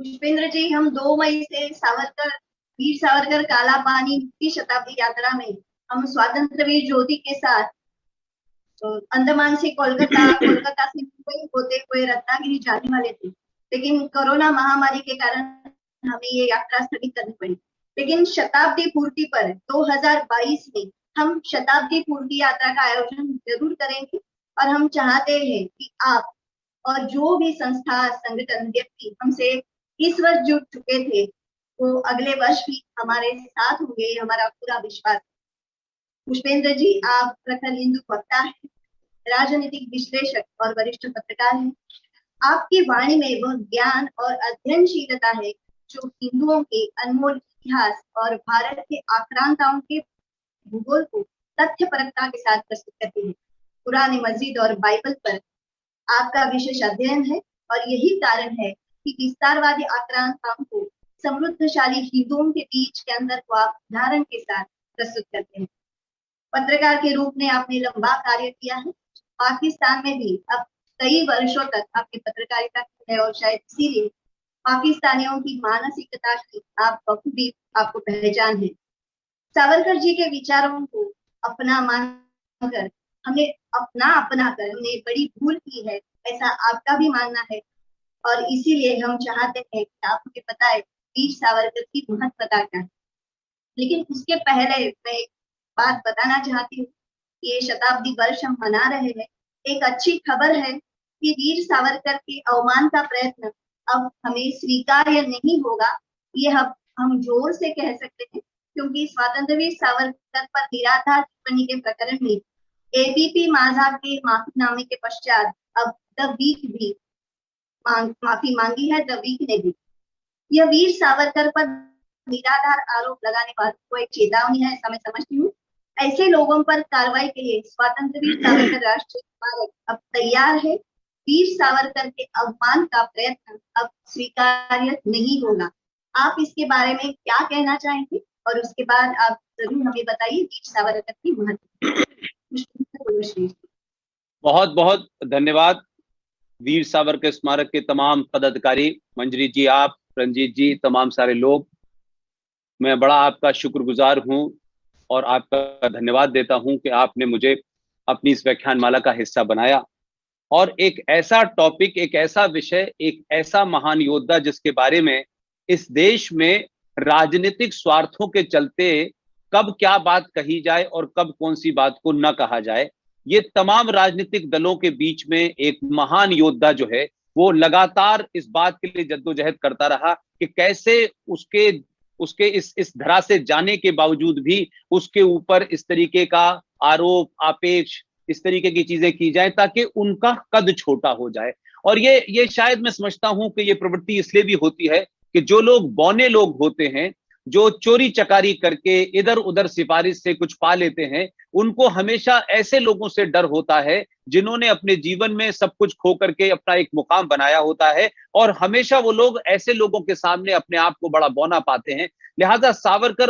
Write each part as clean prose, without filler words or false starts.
पुष्पेंद्र जी, हम 2 मई से वीर सावरकर काला पानी मुक्ति शताब्दी यात्रा में हम स्वतंत्र वीर ज्योति के साथ तो अंडमान से कोलकाता, कोलकाता से मुंबई होते हुए रत्नागिरी जाने वाले थे। लेकिन कोरोना महामारी के कारण हमें ये यात्रा स्थगित करनी पड़ी। लेकिन शताब्दी पूर्ति पर 2022 में हम शताब्दी पूर्ति यात्रा का आयोजन जरूर करेंगे और हम चाहते हैं कि आप और जो भी संस्था, संगठन, व्यक्ति हमसे इस वर्ष जुड़ चुके थे वो अगले वर्ष भी हमारे साथ होंगे, हमारा पूरा विश्वास। पुष्पेंद्र जी, आप प्रखर हिंदू वक्ता हैं, राजनीतिक विश्लेषक और वरिष्ठ पत्रकार हैं। आपकी वाणी में वह ज्ञान और अध्ययनशीलता है जो हिंदुओं के अनमोल इतिहास और भारत के आक्रांताओं के भूगोल को तथ्यपरकता के साथ प्रस्तुत करती है। पुरानी मस्जिद और बाइबल पर आपका विशेष अध्ययन है और यही कारण है कि विस्तारवादी आक्रांताओं को समृद्धशाली हिंदुओं के बीच के अंदर को आप उदाहरण के साथ प्रस्तुत करते हैं। पत्रकार के रूप में आपने लंबा कार्य किया है। पाकिस्तान में भी अब कई वर्षों तक आपने पत्रकारिता की है और शायद इसीलिए पाकिस्तानियों की मानसिकता की आप बखूबी आपको पहचान है। सावरकर जी के विचारों को अपना मानकर हमने अपना कर हमने बड़ी भूल की है, ऐसा आपका भी मानना है। और इसीलिए हम चाहते हैं कि आप हमें बताएं वीर सावरकर की महत्वता क्या है। लेकिन उसके पहले मैं एक बात बताना चाहती हूँ। ये शताब्दी वर्ष हम मना रहे हैं। एक अच्छी खबर है कि वीर सावरकर के अवमान का प्रयत्न अब हमें स्वीकार्य नहीं होगा। ये हम जोर से कह सकते हैं क्योंकि स्वतंत्रवीर सावरकर पर निराधार टिप्पणी के प्रकरण में एबीपी माझा के माफीनामे के पश्चात अब द वीक भी माफी मांगी है। द वीक ने भी यह वीर सावरकर पर निराधार आरोप लगाने वालों को एक चेतावनी है, ऐसा मैं समझती हूँ। ऐसे लोगों पर कार्रवाई के लिए स्वतंत्रवीर सावरकर राष्ट्रीय स्मारक अब तैयार है। वीर सावरकर के अवमान का प्रयत्न अब स्वीकार्य नहीं होगा। आप इसके बारे में क्या कहना चाहेंगे? और उसके बाद आप जरूर हमें बताइए वीर सावरकर की महत्व। बहुत बहुत धन्यवाद। वीर सावरकर स्मारक के तमाम पदाधिकारी, मंजरी जी, आप, रंजीत जी, तमाम सारे लोग, मैं बड़ा आपका शुक्रगुजार हूं और आपका धन्यवाद देता हूं कि आपने मुझे अपनी इस व्याख्यानमाला का हिस्सा बनाया। और एक ऐसा टॉपिक, एक ऐसा विषय, एक ऐसा महान योद्धा जिसके बारे में इस देश में राजनीतिक स्वार्थों के चलते कब क्या बात कही जाए और कब कौन सी बात को न कहा जाए, ये तमाम राजनीतिक दलों के बीच में एक महान योद्धा जो है वो लगातार इस बात के लिए जद्दोजहद करता रहा कि कैसे उसके इस धरा से जाने के बावजूद भी उसके ऊपर इस तरीके का आरोप, आपेक्ष, इस तरीके की चीजें की जाए ताकि उनका कद छोटा हो जाए। और ये शायद मैं समझता हूं कि ये प्रवृत्ति इसलिए भी होती है कि जो लोग बौने लोग होते हैं, जो चोरी चकारी करके इधर उधर सिफारिश से कुछ पा लेते हैं, उनको हमेशा ऐसे लोगों से डर होता है जिन्होंने अपने जीवन में सब कुछ खो करके अपना एक मुकाम बनाया होता है, और हमेशा वो लोग ऐसे लोगों के सामने अपने आप को बड़ा बौना पाते हैं। लिहाजा सावरकर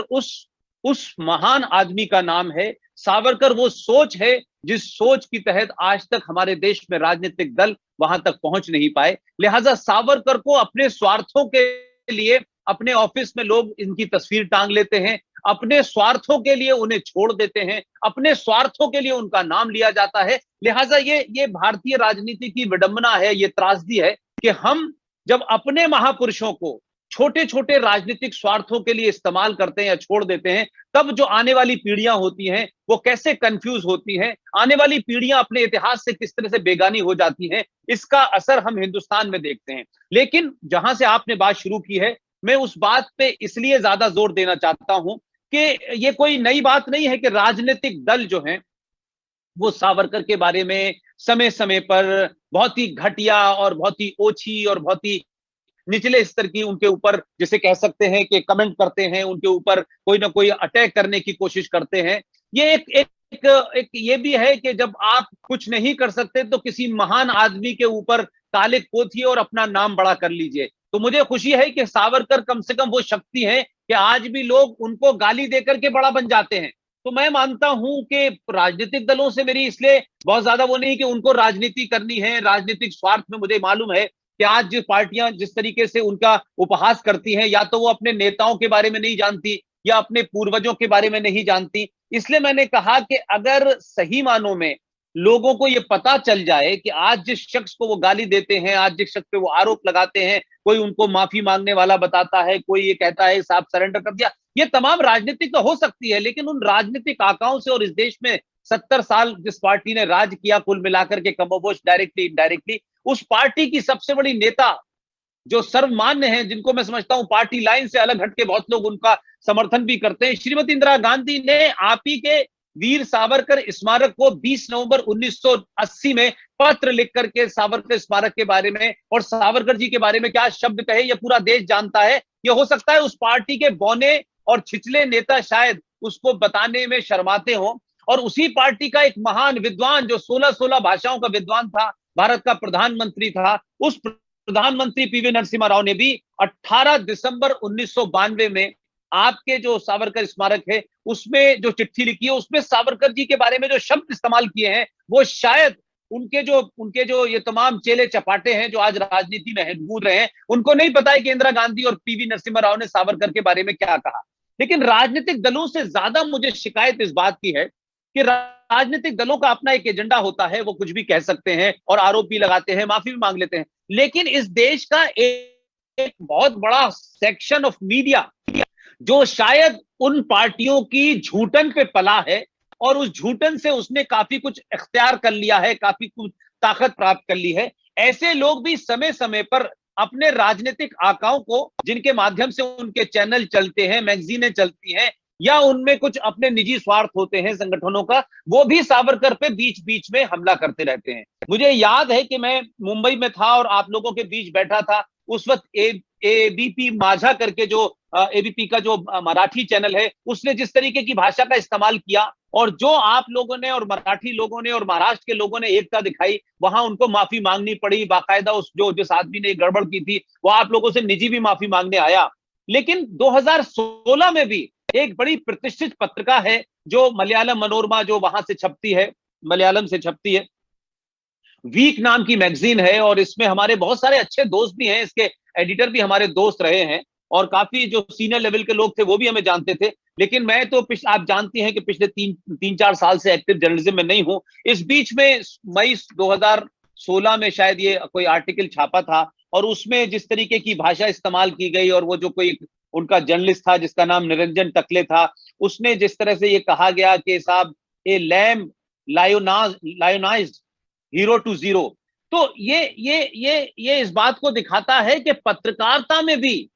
उस महान आदमी का नाम है। सावरकर वो सोच है जिस सोच की तहत आज तक हमारे देश में राजनीतिक दल वहां तक पहुंच नहीं पाए। लिहाजा सावरकर को अपने स्वार्थों के लिए अपने ऑफिस में लोग इनकी तस्वीर टांग लेते हैं, अपने स्वार्थों के लिए उन्हें छोड़ देते हैं, अपने स्वार्थों के लिए उनका नाम लिया जाता है। लिहाजा ये भारतीय राजनीति की विडंबना है, ये त्रासदी है कि हम जब अपने महापुरुषों को छोटे छोटे राजनीतिक स्वार्थों के लिए इस्तेमाल करते हैं या छोड़ देते हैं, तब जो आने वाली पीढ़ियां होती हैं वो कैसे कंफ्यूज होती हैं, आने वाली पीढ़ियां अपने इतिहास से किस तरह से बेगानी हो जाती हैं, इसका असर हम हिंदुस्तान में देखते हैं। लेकिन जहां से आपने बात शुरू की है, मैं उस बात पे इसलिए ज्यादा जोर देना चाहता हूं कि ये कोई नई बात नहीं है कि राजनीतिक दल जो हैं वो सावरकर के बारे में समय समय पर बहुत ही घटिया और बहुत ही ओछी और बहुत ही निचले स्तर की उनके ऊपर, जिसे कह सकते हैं कि कमेंट करते हैं, उनके ऊपर कोई ना कोई अटैक करने की कोशिश करते हैं। ये एक ये भी है कि जब आप कुछ नहीं कर सकते तो किसी महान आदमी के ऊपर तालिक पोथिए और अपना नाम बड़ा कर लीजिए। तो मुझे खुशी है कि सावरकर कम से कम वो शक्ति है कि आज भी लोग उनको गाली देकर के बड़ा बन जाते हैं। तो मैं मानता हूं कि राजनीतिक दलों से मेरी इसलिए बहुत ज्यादा वो नहीं कि उनको राजनीति करनी है, राजनीतिक स्वार्थ में मुझे मालूम है कि आज जो पार्टियां जिस तरीके से उनका उपहास करती हैं, या तो वो अपने नेताओं के बारे में नहीं जानती या अपने पूर्वजों के बारे में नहीं जानती। इसलिए मैंने कहा कि अगर सही मानों में लोगों को ये पता चल जाए कि आज जिस शख्स को वो गाली देते हैं, आज जिस शख्स पे वो आरोप लगाते हैं, कोई उनको माफी मांगने वाला बताता है, कोई ये कहता है साहब सरेंडर कर दिया, ये तमाम राजनीतिक तो हो सकती है, लेकिन उन राजनीतिक आकाओं से और इस देश में 70 साल जिस पार्टी ने राज किया कुल मिलाकर के कमोबोश डायरेक्टली इनडायरेक्टली, उस पार्टी की सबसे बड़ी नेता जो सर्वमान्य हैं, जिनको मैं समझता हूं पार्टी लाइन से अलग हटके बहुत लोग उनका समर्थन भी करते हैं, श्रीमती इंदिरा गांधी ने आप ही के वीर सावरकर स्मारक को 20 नवंबर 1980 में पत्र लिख करके सावरकर स्मारक के बारे में और सावरकर जी के बारे में क्या शब्द कहे, यह पूरा देश जानता है। यह हो सकता है उस पार्टी के बौने और छिछले नेता शायद उसको बताने में शर्माते हों, और उसी पार्टी का एक महान विद्वान जो 16 भाषाओं का विद्वान था, भारत का प्रधानमंत्री था, उस प्रधानमंत्री पीवी नरसिम्हा राव ने भी 18 दिसंबर 1992 में आपके जो सावरकर स्मारक है उसमें जो चिट्ठी लिखी है, उसमें सावरकर जी के बारे में जो शब्द इस्तेमाल किए हैं वो शायद उनके जो ये तमाम चेले चपाटे हैं जो आज राजनीति में कूद रहे हैं, उनको नहीं पता है कि इंदिरा गांधी और पीवी नरसिम्हा राव ने सावरकर के बारे में क्या कहा। लेकिन राजनीतिक दलों से ज्यादा मुझे शिकायत इस बात की है कि राजनीतिक दलों का अपना एक एजेंडा होता है, वो कुछ भी कह सकते हैं और आरोप भी लगाते हैं, माफी भी मांग लेते हैं, लेकिन इस देश का एक बहुत बड़ा सेक्शन ऑफ मीडिया जो शायद उन पार्टियों की झूठन पे पला है और उस झूठन से उसने काफी कुछ इख्तियार कर लिया है, काफी कुछ ताकत प्राप्त कर ली है, ऐसे लोग भी समय समय पर अपने राजनीतिक आकाओं को, जिनके माध्यम से उनके चैनल चलते हैं, मैगजीनें चलती हैं, या उनमें कुछ अपने निजी स्वार्थ होते हैं संगठनों का, वो भी सावरकर पे बीच बीच में हमला करते रहते हैं। मुझे याद है कि मैं मुंबई में था और आप लोगों के बीच बैठा था, उस वक्त एबीपी माझा करके जो एबीपी का जो मराठी चैनल है, उसने जिस तरीके की भाषा का इस्तेमाल किया और जो आप लोगों ने और मराठी लोगों ने और महाराष्ट्र के लोगों ने एकता दिखाई, वहां उनको माफी मांगनी पड़ी बाकायदा। उस जिस आदमी ने गड़बड़ की थी वो आप लोगों से निजी भी माफी मांगने आया। लेकिन 2016 में भी एक बड़ी प्रतिष्ठित पत्रिका है जो मलयालम मनोरमा जो वहां से छपती है, मलयालम से छपती है, वीक नाम की मैगजीन है, और इसमें हमारे बहुत सारे अच्छे दोस्त भी हैं, इसके एडिटर भी हमारे दोस्त रहे हैं और काफी जो सीनियर लेवल के लोग थे वो भी हमें जानते थे। लेकिन मैं तो आप जानती हैं कि पिछले तीन चार साल से एक्टिव जर्नलिज्म में नहीं हूं। इस बीच में मई 2016 में शायद ये कोई आर्टिकल छापा था और उसमें जिस तरीके की भाषा इस्तेमाल की गई और वो जो कोई उनका जर्नलिस्ट था जिसका नाम निरंजन टकले था, उसने जिस तरह से ये कहा गया कि साहब ए लैम लायोनाइज्ड हीरो टू जीरो, तो ये इस बात को दिखाता है कि पत्रकारिता में भी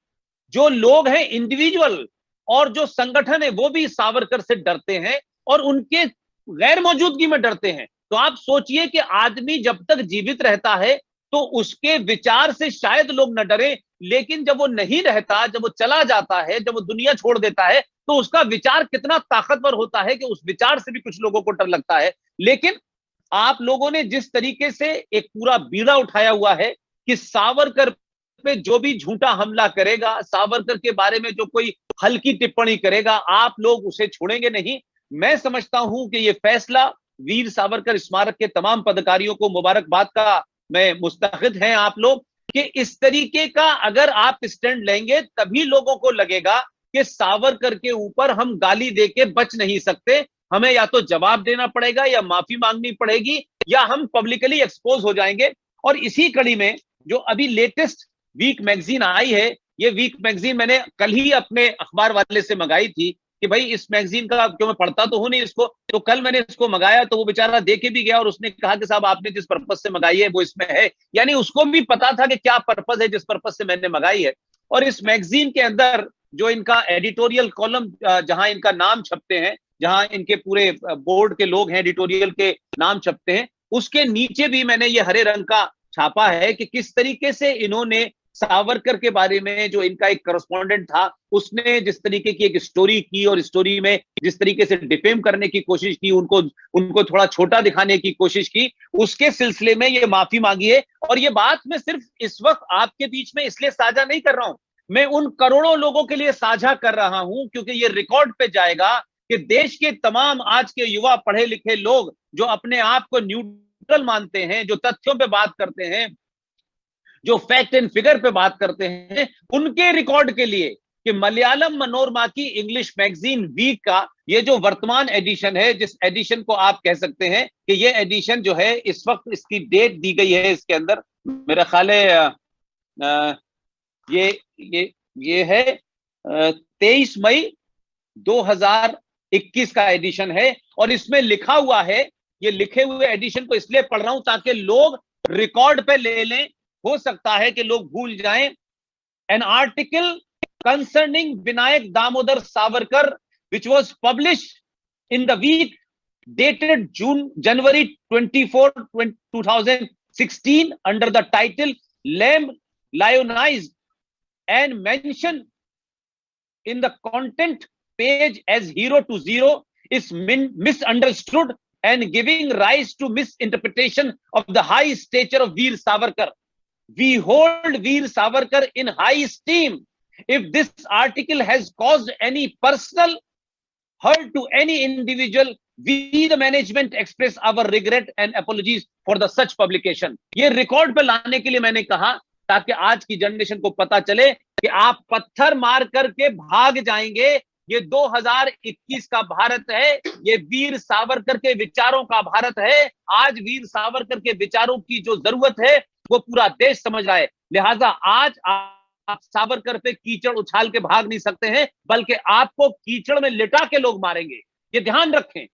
जो लोग हैं इंडिविजुअल और जो संगठन है वो भी सावरकर से डरते हैं और उनके गैर मौजूदगी में डरते हैं। तो आप सोचिए कि आदमी जब तक जीवित रहता है तो उसके विचार से शायद लोग न डरे, लेकिन जब वो नहीं रहता, जब वो चला जाता है, जब वो दुनिया छोड़ देता है, तो उसका विचार कितना ताकतवर होता है कि उस विचार से भी कुछ लोगों को डर लगता है। लेकिन आप लोगों ने जिस तरीके से एक पूरा बीड़ा उठाया हुआ है कि सावरकर पे जो भी झूठा हमला करेगा, सावरकर के बारे में जो कोई हल्की टिप्पणी करेगा, आप लोग उसे छोड़ेंगे नहीं। मैं समझता हूं कि ये फैसला वीर सावरकर स्मारक के तमाम पदाधिकारियों को मुबारकबाद का मैं मुस्तहिद हैं आप लोग, कि इस तरीके का अगर आप स्टैंड लेंगे तभी लोगों को लगेगा कि सावरकर के ऊपर हम गाली देके बच नहीं सकते, हमें या तो जवाब देना पड़ेगा या माफी मांगनी पड़ेगी या हम पब्लिकली एक्सपोज हो जाएंगे। और इसी कड़ी में जो अभी लेटेस्ट वीक मैगजीन आई है, ये वीक मैगजीन मैंने कल ही अपने अखबार वाले से मंगाई थी कि भाई इस मैगजीन का, क्यों मैं पढ़ता तो हूं नहीं इसको, तो कल मैंने इसको मंगाया तो वो बेचारा देके भी गया और उसने कहा कि साहब आपने जिस पर्पज से मंगाई है वो इसमें है, यानी उसको भी पता था कि क्या पर्पज है जिस पर्पज से मैंने मंगाई है। और इस मैगजीन के अंदर जो इनका एडिटोरियल कॉलम, जहां इनका नाम छपते हैं, जहां इनके पूरे बोर्ड के लोग हैं, एडिटोरियल के नाम छपते हैं, उसके नीचे भी मैंने ये हरे रंग का छापा है कि किस तरीके से इन्होंने सावरकर के बारे में, जो इनका एक करस्पॉन्डेंट था, उसने जिस तरीके की एक स्टोरी की और स्टोरी में जिस तरीके से डिफेम करने की कोशिश की, उनको थोड़ा छोटा दिखाने की कोशिश की, उसके सिलसिले में ये माफी मांगी है। और ये बात मैं सिर्फ इस वक्त आपके बीच में इसलिए साझा नहीं कर रहा हूं, मैं उन करोड़ों लोगों के लिए साझा कर रहा हूं क्योंकि ये रिकॉर्ड पे जाएगा कि देश के तमाम आज के युवा पढ़े लिखे लोग जो अपने आप को न्यूट्रल मानते हैं, जो तथ्यों पे बात करते हैं, जो फैक्ट एंड फिगर पे बात करते हैं, उनके रिकॉर्ड के लिए कि मलयालम मनोरमा की इंग्लिश मैगजीन वीक का ये जो वर्तमान एडिशन है, जिस एडिशन को आप कह सकते हैं कि ये एडिशन जो है इस वक्त इसकी डेट दी गई है इसके अंदर, मेरा ख्याल है ये है 23 मई 2021 का एडिशन है। और इसमें लिखा हुआ है, ये लिखे हुए एडिशन को इसलिए पढ़ रहा हूं ताकि लोग रिकॉर्ड पे ले लें, हो सकता है कि लोग भूल जाएं। An article concerning Vinayak Damodar Savarkar which was published in the week dated January 24, 2016 under the title Lamb Lionized and mentioned in the content page as hero to zero is misunderstood and giving rise to misinterpretation of the high stature of Veer Savarkar. We hold Veer Savarkar in high esteem. If this article has caused any personal hurt to any individual, we the management express our regret and apologies for the such publication. ये record पे लाने के लिए मैंने कहा ताकि आज की जनरेशन को पता चले कि आप पत्थर मार करके भाग जाएंगे, ये 2021 का भारत है, ये वीर सावरकर के विचारों का भारत है। आज वीर सावरकर के विचारों की जो जरूरत है वो पूरा देश समझ रहा है। लिहाजा आज आप सावरकर पे कीचड़ उछाल के भाग नहीं सकते हैं, बल्कि आपको कीचड़ में लिटा के लोग मारेंगे। ये ध्यान रखें।